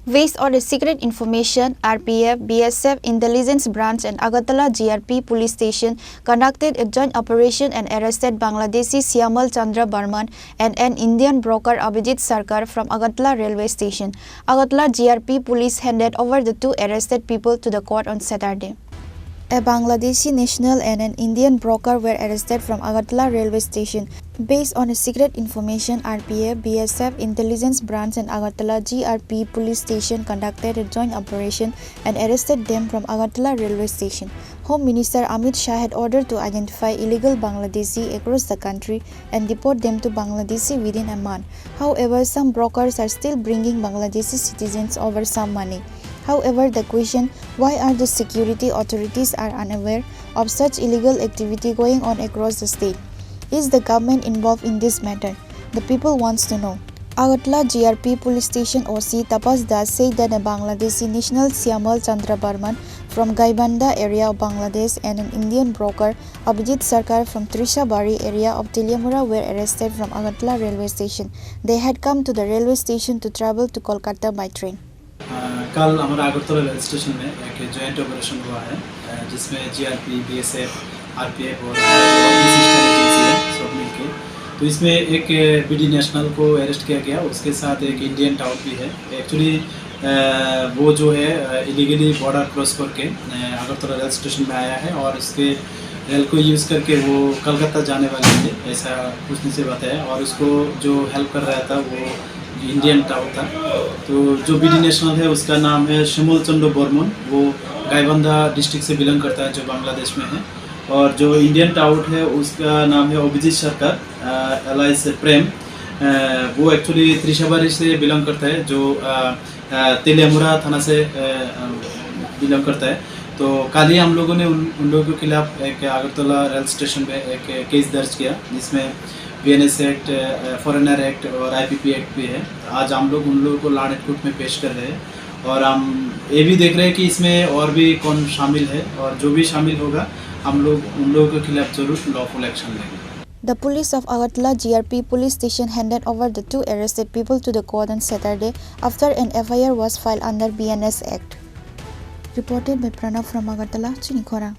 Based on the secret information, RPF, BSF Intelligence Branch and Agartala GRP Police Station conducted a joint operation and arrested Bangladeshi Syamal Chandra Barman and an Indian broker Abhijit Sarkar from Agartala railway station. Agartala GRP police handed over the two arrested people to the court on Saturday. A Bangladeshi national and an Indian broker were arrested from Agartala railway station. Based on a secret information, RPF, BSF Intelligence Branch and Agartala GRP Police Station conducted a joint operation and arrested them from Agartala railway station. Home Minister Amit Shah had ordered to identify illegal Bangladeshi across the country and deport them to Bangladesh within a month. However, some brokers are still bringing Bangladeshi citizens over some money. However, the question, why are the security authorities are unaware of such illegal activity going on across the state? Is the government involved in this matter? The people wants to know. Agartala GRP Police Station OC Tapas Das said that a Bangladeshi national Syamal Chandra Barman from Gaibanda area of Bangladesh and an Indian broker Abhijit Sarkar from Trishabari area of Teliamura were arrested from Agartala railway station. They had come to the railway station to travel to Kolkata by train. कल हमारा Agartala rail station में एक joint operation हुआ है जिसमें GRP, BSF, RPF और sister agency है सब मिलके। तो इसमें एक बीडी नेशनल को अरेस्ट किया गया, उसके साथ एक इंडियन टाउट भी है। एक्चुअली वो जो है इलीगली बॉर्डर क्रॉस करके अगरतला रेल स्टेशन में आया है और उसके रेल को यूज़ करके वो कलकत्ता जाने वाले थे, ऐसा पूछने से बताया। और उसको जो हेल्प कर रहा था वो इंडियन टाउट था। तो जो बीडी नेशनल है उसका नाम है श्यामल चंद्र बर्मन, वो गाइबांधा डिस्ट्रिक्ट से बिलोंग करता है जो बांग्लादेश में है। और जो इंडियन टाउट है उसका नाम है अभिजीत सरकार एलाइस प्रेम, वो एक्चुअली त्रिशाबारी से बिलोंग करता है जो तेलियामुरा थाना से बिलोंग करता है। तो कल ही हम लोगों ने उन लोगों के खिलाफ एक अगरतला रेल स्टेशन पे एक केस दर्ज किया जिसमें BNS एक्ट, फॉरेनर एक्ट और IPP एक्ट भी है। आज हम लोग उन लोगों को लॉ एंड कोर्ट में पेश कर रहे हैं और हम ये भी देख रहे हैं कि इसमें और भी कौन शामिल है और जो भी शामिल होगा हम लोग उन लोगों के खिलाफ जरूर लॉफुल एक्शन लेंगे। The police of Agartala GRP police station handed over the two arrested people to the court on Saturday after an FIR was filed under BNS Act. Reported by Pranav from Agartala, Chinikhora.